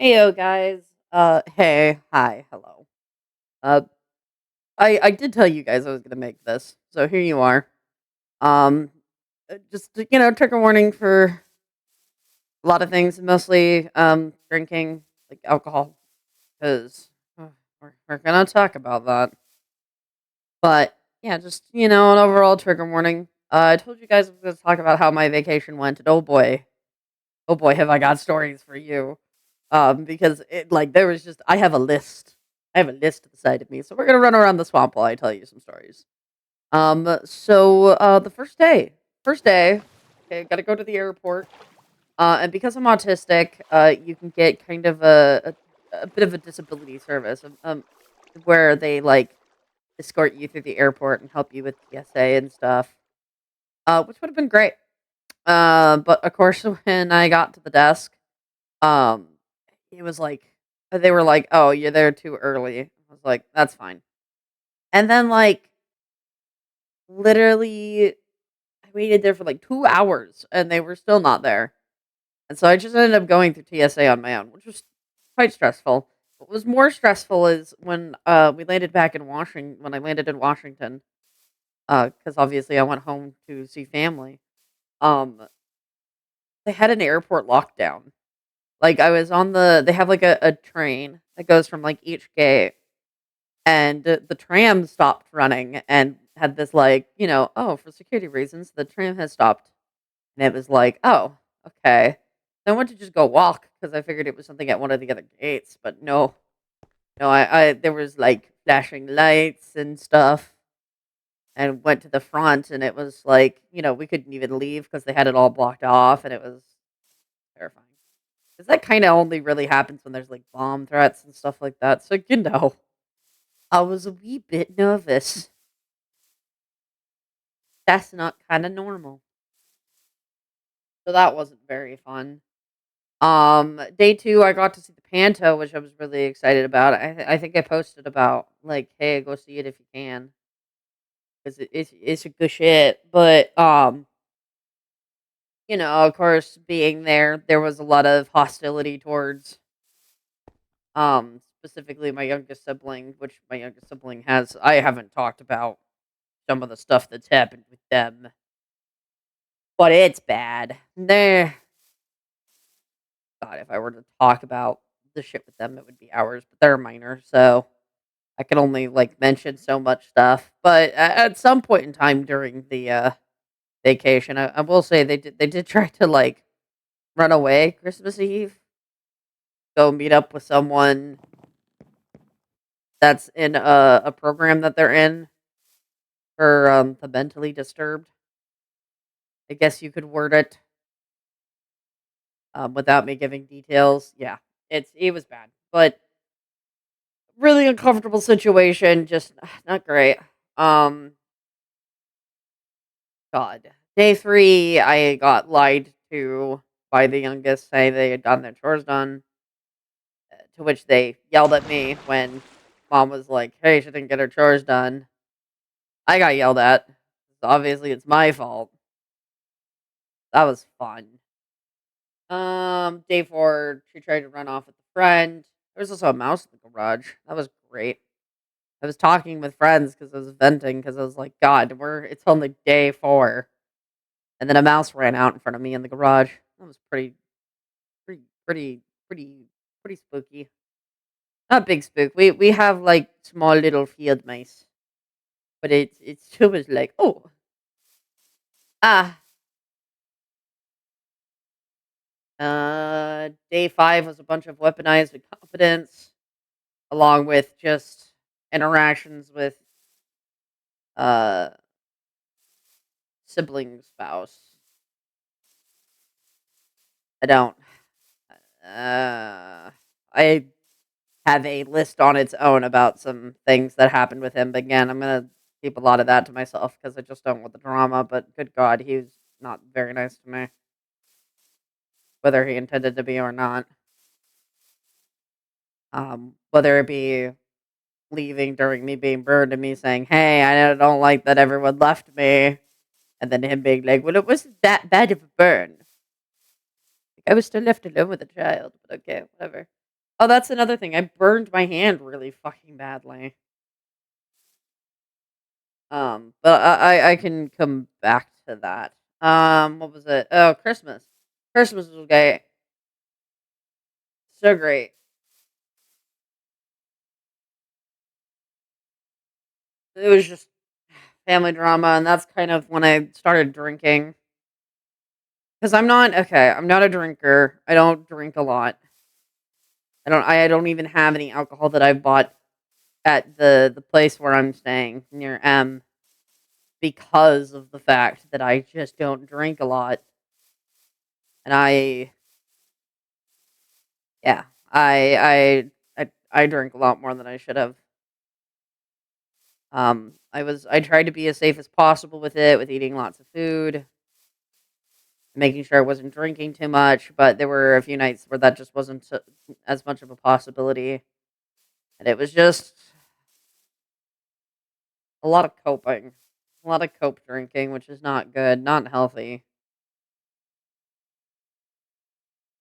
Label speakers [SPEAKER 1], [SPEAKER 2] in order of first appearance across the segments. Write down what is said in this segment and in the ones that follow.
[SPEAKER 1] Heyo, guys. Hey, hi, hello. Uh, I did tell you guys I was gonna make this, so here you are. Um, just trigger warning for a lot of things, mostly drinking, like alcohol, because we're gonna talk about that. But yeah, just an overall trigger warning. I told you guys I was gonna talk about how my vacation went, and oh boy, have I got stories for you. Because there was just I have a list. I have a list to the side of me, so we're gonna run around the swamp while I tell you some stories. The first day, okay, gotta go to the airport. And because I'm autistic, you can get kind of a bit of a disability service, where they like escort you through the airport and help you with TSA and stuff, which would have been great. But of course, when I got to the desk, um, he was like, they were like, "Oh, you're there too early." I was like, "That's fine." And then, literally, I waited there for like 2 hours, and they were still not there. And so I just ended up going through TSA on my own, which was quite stressful. What was more stressful is when we landed back in Washington. When I landed in Washington, because obviously I went home to see family. Um, they had an airport lockdown. Like I was on they have like a train that goes from like each gate, and the tram stopped running and had this oh, for security reasons the tram has stopped. And it was like, oh, okay. I went to just go walk because I figured it was something at one of the other gates, but no. No, I there was like flashing lights and stuff, and went to the front, and it was like, we couldn't even leave because they had it all blocked off, and it was terrifying. Because that kind of only really happens when there's like bomb threats and stuff like that. So, I was a wee bit nervous. That's not kind of normal. So that wasn't very fun. Day two, I got to see the Panto, which I was really excited about. I think I posted about like, hey, go see it if you can, because it's a good shit. But of course, being there was a lot of hostility towards specifically my youngest sibling, which my youngest sibling has. I haven't talked about some of the stuff that's happened with them, but it's bad. God, if I were to talk about the shit with them, it would be hours, but they're minor, so I can only like mention so much stuff. But at some point in time during the vacation, I will say they did try to like run away Christmas Eve, go meet up with someone that's in a program that they're in for the mentally disturbed. I guess you could word it without me giving details. Yeah, it was bad, but really uncomfortable situation. Just not great. Um, God, day three, I got lied to by the youngest, saying they had gotten their chores done. To which they yelled at me when mom was like, "Hey, she didn't get her chores done." I got yelled at. So obviously, it's my fault. That was fun. Day four, she tried to run off with a friend. There was also a mouse in the garage. That was great. I was talking with friends because I was venting because I was like, God, it's only day four. And then a mouse ran out in front of me in the garage. That was pretty, pretty, pretty, pretty spooky. Not big spook. We have like small little field mice, but it's still was like, oh, ah. Day five was a bunch of weaponized confidence, along with just interactions with uh sibling spouse. I don't. Uh, I have a list on its own about some things that happened with him. But again, I'm gonna keep a lot of that to myself because I just don't want the drama. But good God, he was not very nice to me, whether he intended to be or not. Whether it be leaving during me being burned and me saying, "Hey, I don't like that everyone left me," and then him being like, "Well, it wasn't that bad of a burn. Like, I was still left alone with a child." But okay, whatever. Oh, that's another thing. I burned my hand really fucking badly. But I can come back to that. What was it? Oh, Christmas. Christmas was great. So great. It was just family drama, and that's kind of when I started drinking. Because I'm not okay. I'm not a drinker. I don't drink a lot. I don't even have any alcohol that I've bought at the place where I'm staying near M because of the fact that I just don't drink a lot, and yeah, I drink a lot more than I should have. I tried to be as safe as possible with it, with eating lots of food, making sure I wasn't drinking too much, but there were a few nights where that just wasn't as much of a possibility, and it was just a lot of coping, a lot of cope drinking, which is not good, not healthy,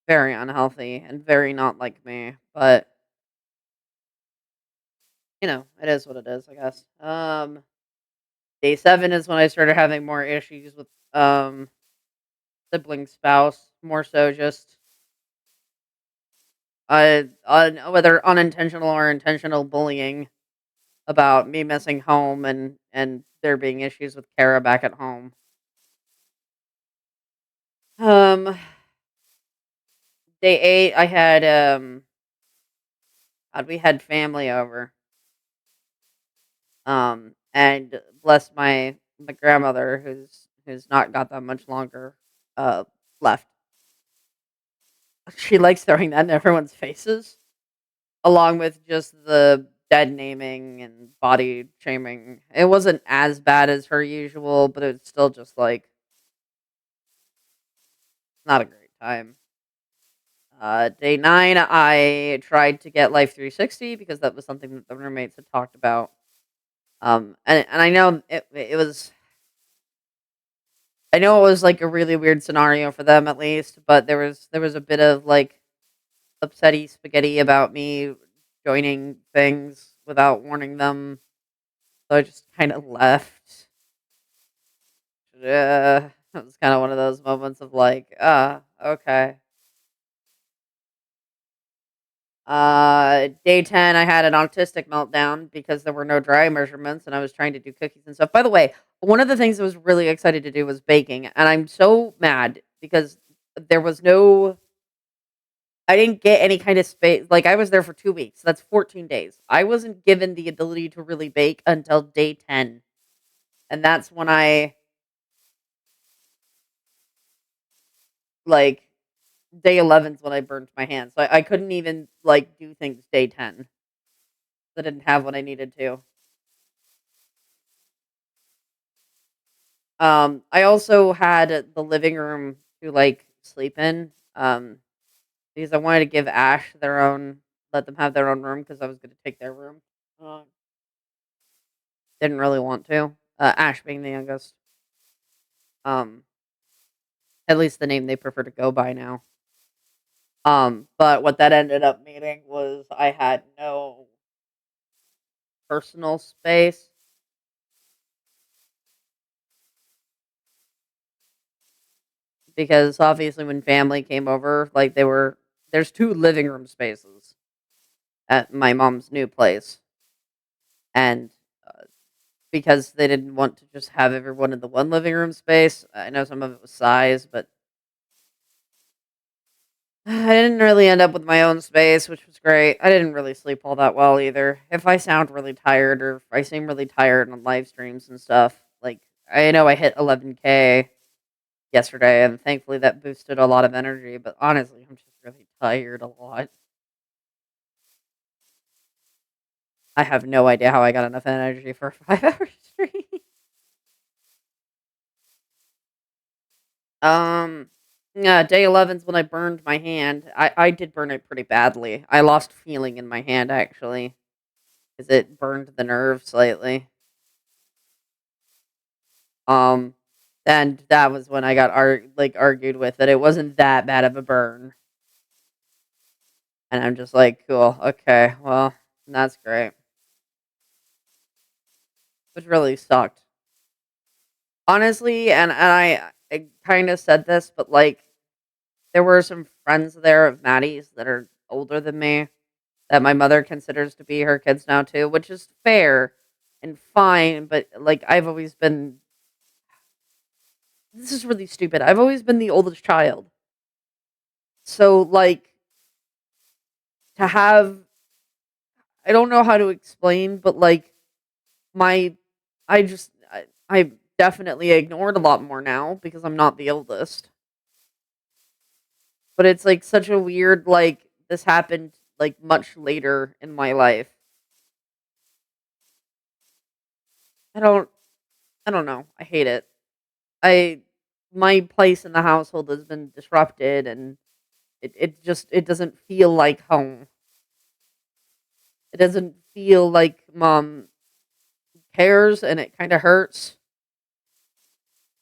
[SPEAKER 1] very unhealthy, and very not like me. But it is what it is, I guess. Day 7 is when I started having more issues with sibling spouse, more so just whether unintentional or intentional bullying about me missing home and there being issues with Kara back at home. Um, Day 8, I had we had family over. And bless my grandmother who's not got that much longer uh left. She likes throwing that in everyone's faces, along with just the dead naming and body shaming. It wasn't as bad as her usual, but it's still just like not a great time. Day 9, I tried to get Life 360 because that was something that the roommates had talked about. And I know it was I know it was like a really weird scenario for them at least, but there was a bit of like upsetty spaghetti about me joining things without warning them. So I just kind of left. It was kind of one of those moments of like, okay. Day 10, I had an autistic meltdown because there were no dry measurements and I was trying to do cookies and stuff. By the way, one of the things I was really excited to do was baking. And I'm so mad because there was no, I didn't get any kind of space. Like I was there for 2 weeks. That's 14 days. I wasn't given the ability to really bake until day 10. And that's when like, day 11 is when I burned my hand. So I couldn't even like do things day 10. I didn't have what I needed to. I also had the living room to, like, sleep in, because I wanted to give Ash their own let them have their own room because I was gonna take their room. Uh, didn't really want to, Ash being the youngest, um, at least the name they prefer to go by now. But what that ended up meaning was I had no personal space because obviously when family came over, like, there's 2 living room spaces at my mom's new place, and, uh because they didn't want to just have everyone in the one living room space. I know some of it was size, but I didn't really end up with my own space, which was great. I didn't really sleep all that well either. If I sound really tired or if I seem really tired on live streams and stuff, like I know I hit 11K yesterday and thankfully that boosted a lot of energy, but honestly, I'm just really tired a lot. I have no idea how I got enough energy for a 5 hour stream. Um, yeah, day 11's when I burned my hand. I did burn it pretty badly. I lost feeling in my hand actually, because it burned the nerve slightly. Um, and that was when I got argued with that it wasn't that bad of a burn. And I'm just like, "Cool, okay, well, that's great." Which really sucked. Honestly, and I kinda said this, but, like, there were some friends there of Maddie's that are older than me that my mother considers to be her kids now too, which is fair and fine, but, like, I've always been this is really stupid. I've always been the oldest child. So, like, to have I don't know how to explain, but, like, my I definitely ignored a lot more now because I'm not the oldest. But it's, like, such a weird, like, this happened, like, much later in my life. I don't I don't know. I hate it. I my place in the household has been disrupted, and it doesn't feel like home. It doesn't feel like mom cares, and it kinda hurts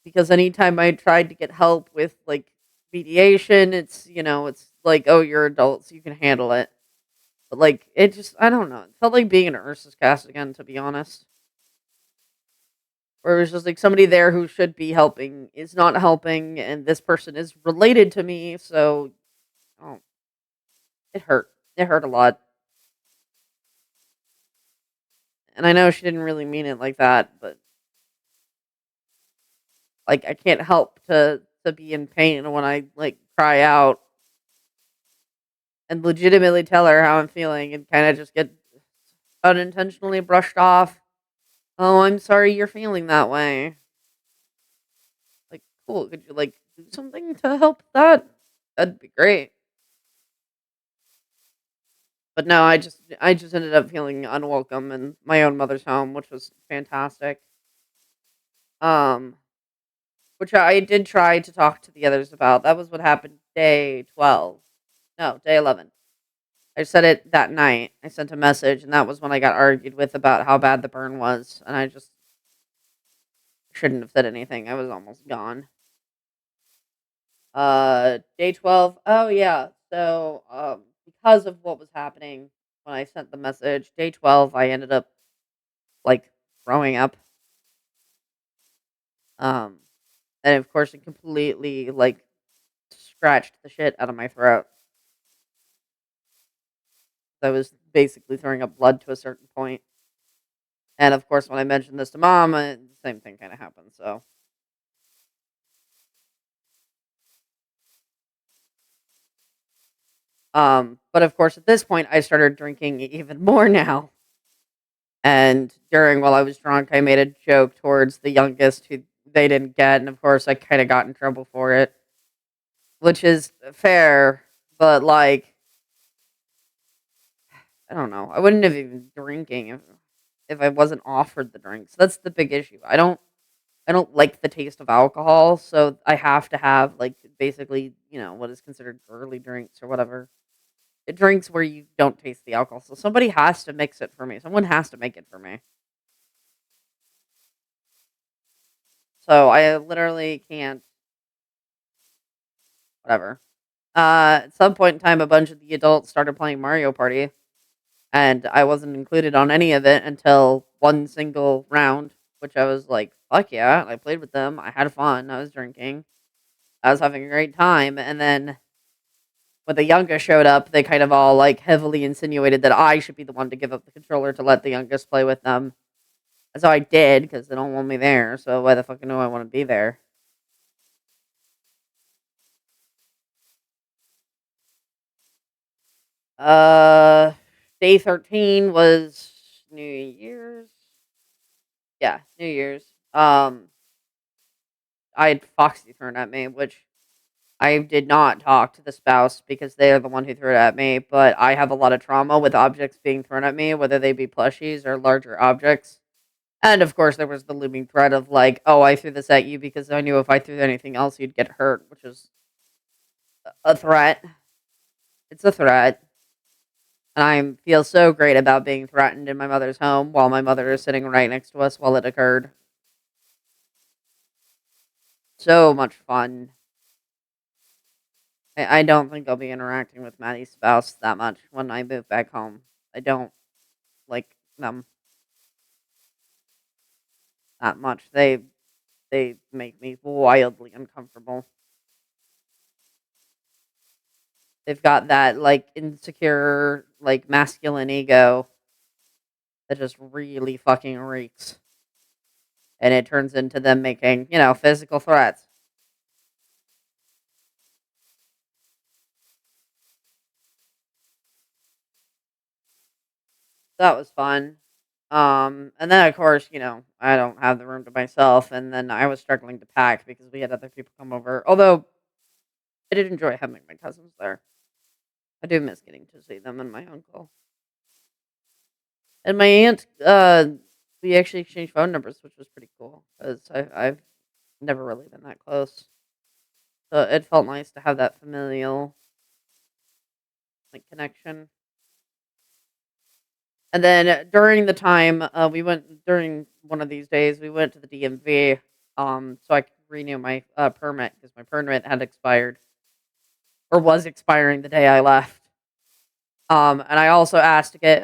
[SPEAKER 1] because anytime I tried to get help with, like, mediation, it's like, "Oh, you're adults, you can handle it." But, like, it just I don't know. It felt like being in a nurse's cast again, to be honest. Where it was just, like, somebody there who should be helping is not helping, and this person is related to me, so, oh, it hurt. It hurt a lot. And I know she didn't really mean it like that, but, like, I can't help to be in pain when I, like, cry out and legitimately tell her how I'm feeling and kinda just get unintentionally brushed off. "Oh, I'm sorry you're feeling that way." Like, "Cool, could you, like, do something to help that? That'd be great." But no, I just ended up feeling unwelcome in my own mother's home, which was fantastic. Um, which I did try to talk to the others about. That was what happened day 12. No, day 11. I said it that night. I sent a message, and that was when I got argued with about how bad the burn was, and I just shouldn't have said anything. I was almost gone. Day 12. Oh yeah. So, because of what was happening when I sent the message, day 12, I ended up like throwing up. Um, and of course, it completely like scratched the shit out of my throat. I was basically throwing up blood to a certain point. And of course, when I mentioned this to mom, the same thing kind of happened. So, but of course, at this point, I started drinking even more now. And during while I was drunk, I made a joke towards the youngest who they didn't get, and of course, I kind of got in trouble for it, which is fair. But like, I don't know, I wouldn't have even drinking if I wasn't offered the drinks. That's the big issue. I don't like the taste of alcohol, so I have to have like basically what is considered girly drinks or whatever. It drinks where you don't taste the alcohol. So somebody has to mix it for me. Someone has to make it for me. So I literally can't whatever. At some point in time, a bunch of the adults started playing Mario Party, and I wasn't included on any of it until one single round, which I was like, "Fuck yeah!" I played with them. I had fun. I was drinking. I was having a great time. And then when the youngest showed up, they kind of all like heavily insinuated that I should be the one to give up the controller to let the youngest play with them. And so I did because they don't want me there. So why the fuck do I want to be there? Uh, Day 13 was New Year's. Yeah, New Year's. I had Foxy thrown at me, which I did not talk to the spouse because they are the one who threw it at me. But I have a lot of trauma with objects being thrown at me, whether they be plushies or larger objects. And of course, there was the looming threat of like, oh, I threw this at you because I knew if I threw anything else, you'd get hurt, which is a threat. It's a threat. And I feel so great about being threatened in my mother's home while my mother is sitting right next to us while it occurred. So much fun. I don't think I'll be interacting with Maddie's spouse that much when I move back home. I don't like them that much. They make me wildly uncomfortable. They've got that, like, insecure, like, masculine ego that just really fucking reeks, and it turns into them making, physical threats. That was fun. And then, of course, I don't have the room to myself, and then I was struggling to pack because we had other people come over, although I did enjoy having my cousins there. I do miss getting to see them and my uncle. And my aunt, we actually exchanged phone numbers, which was pretty cool because I've never really been that close. So it felt nice to have that familial, like, connection. And then during the time we went during one of these days, we went to the DMV, so I could renew my permit because my permit had expired or was expiring the day I left. And I also asked to get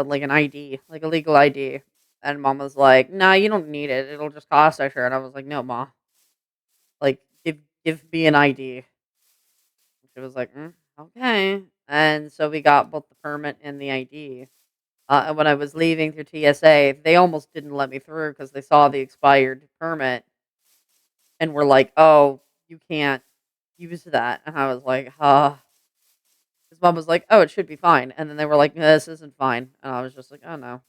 [SPEAKER 1] like an ID, like a legal ID, and Mom was like, "Nah, you don't need it. It'll just cost extra." And I was like, "No, Ma, like give me an ID." She was like, "Okay." And so we got both the permit and the ID. And when I was leaving through TSA, they almost didn't let me through because they saw the expired permit and were like, "Oh, you can't use that." And I was like, his mom was like, "Oh, it should be fine." And then they were like, "No, this isn't fine." And I was just like, "Oh no.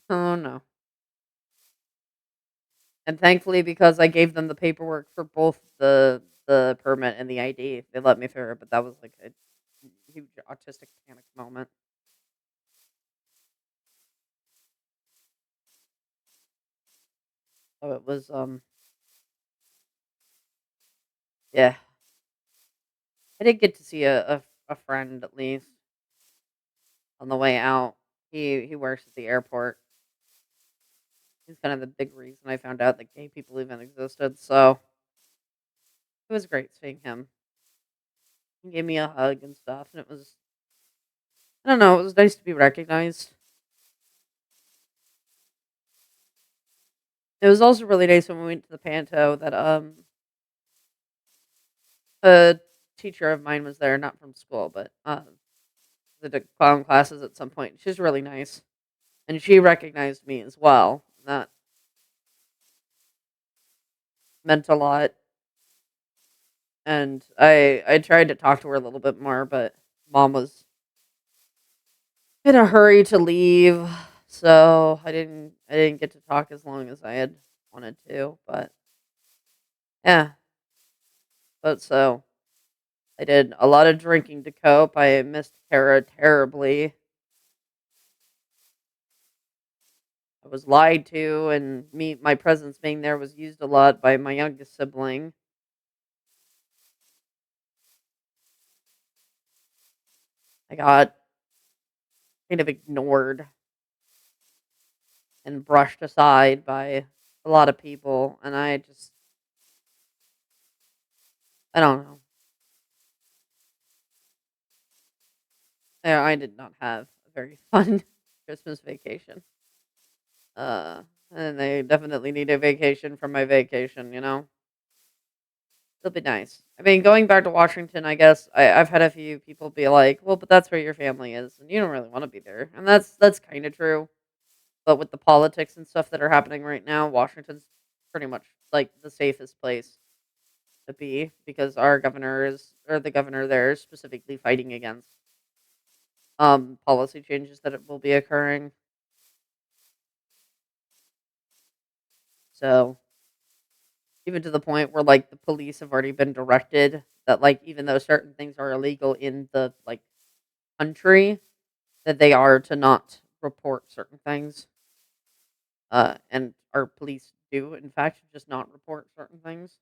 [SPEAKER 1] Oh no." And thankfully, because I gave them the paperwork for both the permit and the ID, they let me through. But that was like a huge autistic panic moment. So it was yeah. I did get to see a friend at least on the way out. He works at the airport. He's kind of the big reason I found out that gay people even existed. So it was great seeing him. He gave me a hug and stuff, and it was, I don't know, it was nice to be recognized. It was also really nice when we went to the panto that a teacher of mine was there, not from school, but the clown classes at some point. She's really nice, and she recognized me as well. That meant a lot. And I tried to talk to her a little bit more, but Mom was in a hurry to leave, so I didn't get to talk as long as I had wanted to. But yeah, but so I did a lot of drinking to cope. I missed Kara terribly. I was lied to, and my presence being there was used a lot by my youngest sibling. I got kind of ignored and brushed aside by a lot of people, and I don't know. I did not have a very fun Christmas vacation. Uh, and they definitely need a vacation from my vacation. It'll be nice. I mean, going back to Washington, I guess I've had a few people be like, "Well, but that's where your family is, and you don't really want to be there," and that's kind of true. But with the politics and stuff that are happening right now, Washington's pretty much like the safest place to be because the governor there is specifically fighting against policy changes that will be occurring. So even to the point where, like, the police have already been directed that, like, even though certain things are illegal in the, like, country, that they are to not report certain things. And our police do, in fact, just not report certain things.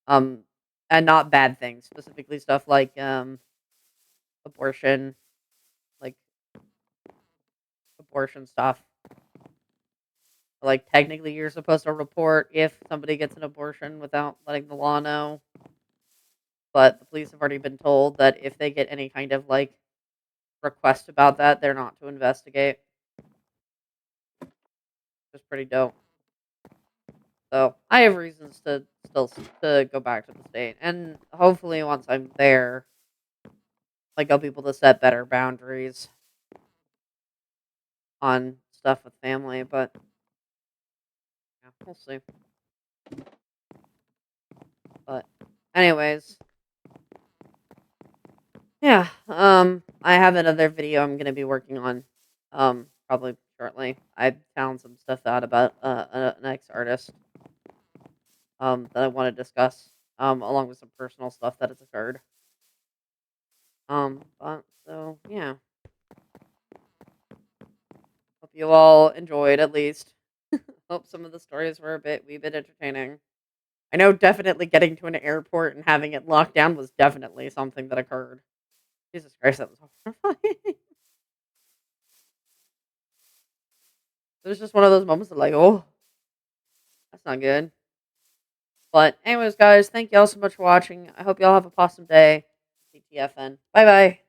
[SPEAKER 1] Um, and not bad things, specifically stuff like, abortion, like, abortion stuff. Like, technically, you're supposed to report if somebody gets an abortion without letting the law know. but the police have already been told that if they get any kind of, like, request about that, they're not to investigate. It's pretty dope. So, I have reasons to still to go back to the state, and hopefully once I'm there, like, I'll be able to set better boundaries on stuff with family, but yeah, we'll see. But anyways, yeah, I have another video I'm gonna be working on, probably shortly. I found some stuff out about an ex artist, that I want to discuss, along with some personal stuff that has occurred. But so yeah, hope you all enjoyed at least. Hope some of the stories were a wee bit entertaining. I know definitely getting to an airport and having it locked down was definitely something that occurred. Jesus Christ, that was horrifying. It was just one of those moments of like, oh, that's not good. But anyways, guys, thank y'all so much for watching. I hope y'all have a awesome day. CTFN. Bye bye.